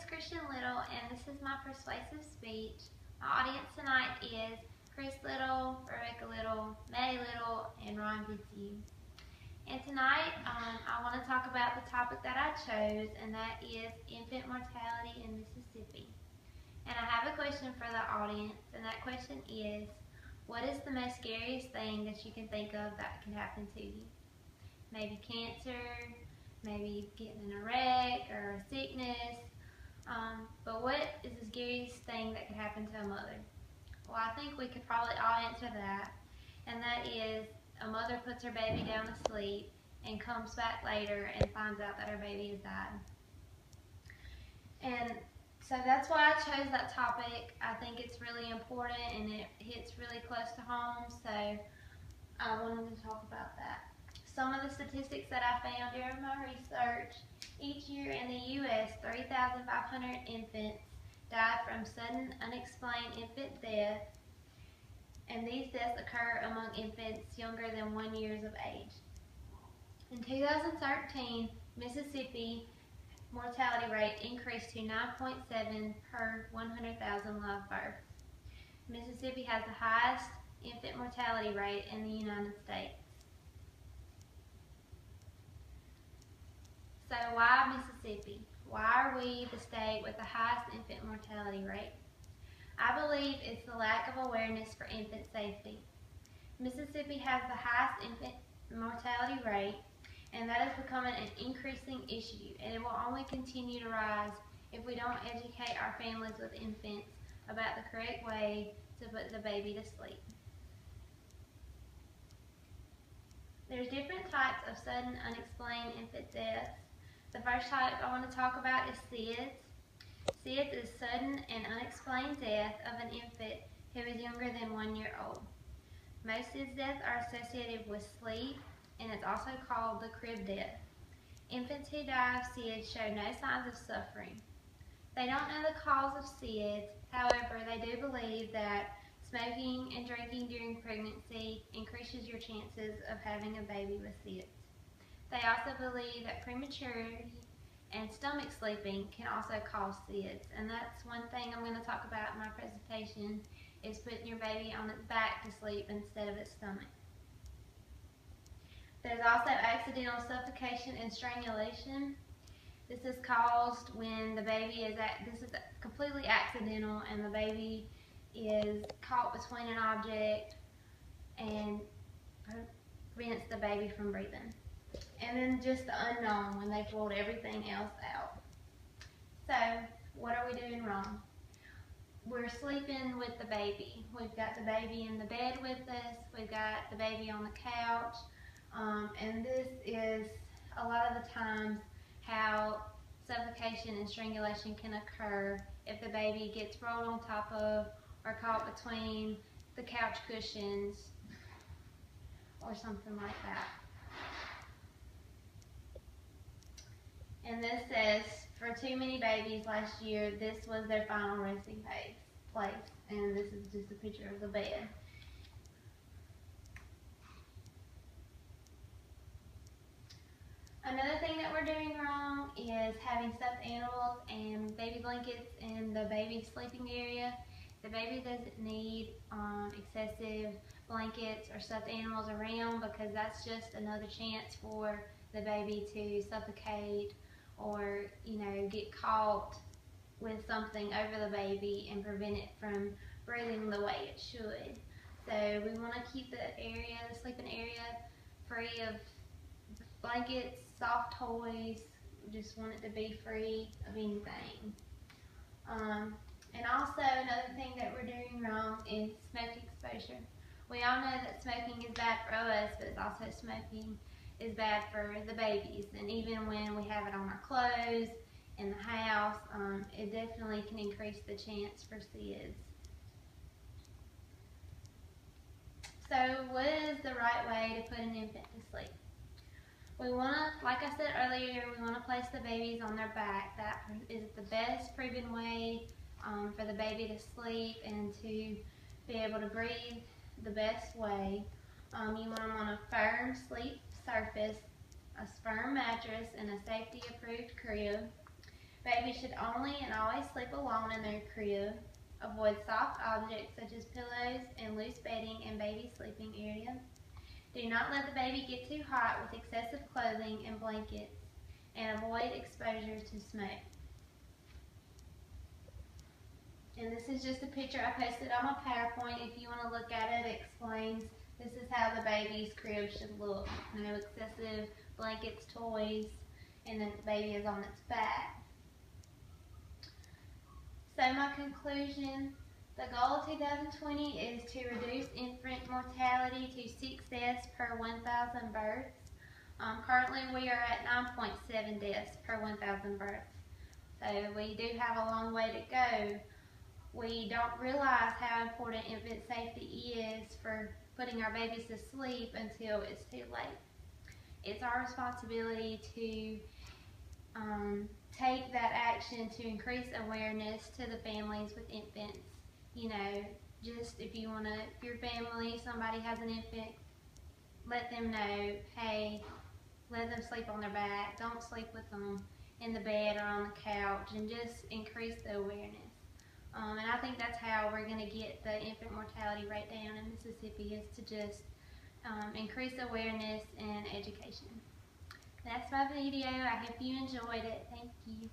is Christian Little, and this is my persuasive speech. My audience tonight is Chris Little, Rebecca Little, Maddie Little, and Ron Fitzhugh. And tonight, I want to talk about the topic that I chose, and that is infant mortality in Mississippi. And I have a question for the audience, and that question is, what is the most scariest thing that you can think of that can happen to you? Maybe cancer, maybe getting in a wreck or a sickness. But what is the scariest thing that could happen to a mother? Well, I think we could probably all answer that, and that is a mother puts her baby down to sleep and comes back later and finds out that her baby has died. And so that's why I chose that topic. I think it's really important and it hits really close to home, so I wanted to talk about that. Some of the statistics that I found during my research: each year in the U.S., 3,500 infants die from sudden unexplained infant death, and these deaths occur among infants younger than 1 year of age. In 2013, Mississippi mortality rate increased to 9.7 per 100,000 live births. Mississippi has the highest infant mortality rate in the United States. So why Mississippi? Why are we the state with the highest infant mortality rate? I believe it's the lack of awareness for infant safety. Mississippi has the highest infant mortality rate, and that is becoming an increasing issue, and it will only continue to rise if we don't educate our families with infants about the correct way to put the baby to sleep. There's different types of sudden unexplained infant deaths. The first type I want to talk about is SUID. SUID is sudden and unexplained death of an infant who is younger than 1 year old. Most SUID deaths are associated with sleep, and it's also called the crib death. Infants who die of SUID show no signs of suffering. They don't know the cause of SUID, however, they do believe that smoking and drinking during pregnancy increases your chances of having a baby with SUID. They also believe that prematurity and stomach sleeping can also cause SUID, and that's one thing I'm going to talk about in my presentation, is putting your baby on its back to sleep instead of its stomach. There's also accidental suffocation and strangulation. This is caused when the baby is this is completely accidental, and the baby is caught between an object and prevents the baby from breathing. And then just the unknown, when they've ruled everything else out. So, what are we doing wrong? We're sleeping with the baby. We've got the baby in the bed with us. We've got the baby on the couch. And this is a lot of the times how suffocation and strangulation can occur if the baby gets rolled on top of or caught between the couch cushions or something like that. And this says, for too many babies last year, this was their final resting place. And this is just a picture of the bed. Another thing that we're doing wrong is having stuffed animals and baby blankets in the baby's sleeping area. The baby doesn't need excessive blankets or stuffed animals around, because that's just another chance for the baby to suffocate or, get caught with something over the baby and prevent it from breathing the way it should. So we want to keep the sleeping area, free of blankets, soft toys. We just want it to be free of anything. And also, another thing that we're doing wrong is smoke exposure. We all know that smoking is bad for us, but it's also smoking is bad for the babies. And even when we have it on our clothes, in the house, it definitely can increase the chance for SUIDs. So what is the right way to put an infant to sleep? We want to, like I said earlier, we want to place the babies on their back. That is the best proven way for the baby to sleep and to be able to breathe the best way. You want them on a firm sleep surface, a firm mattress, and a safety approved crib. Babies should only and always sleep alone in their crib. Avoid soft objects such as pillows and loose bedding in baby sleeping area. Do not let the baby get too hot with excessive clothing and blankets, and avoid exposure to smoke. And this is just a picture I posted on my PowerPoint. If you want to look at it, it explains this is how the baby's crib should look. No excessive blankets, toys, and then the baby is on its back. So my conclusion, the goal of 2020 is to reduce infant mortality to 6 deaths per 1,000 births. Currently we are at 9.7 deaths per 1,000 births. So we do have a long way to go. We don't realize how important infant safety is for putting our babies to sleep until it's too late. It's our responsibility to take that action to increase awareness to the families with infants. You know, just if your family, somebody has an infant, let them know, hey, let them sleep on their back, don't sleep with them in the bed or on the couch, and just increase the awareness. And I think that's how we're going to get the infant mortality rate down in Mississippi, is to just increase awareness and education. That's my video. I hope you enjoyed it. Thank you.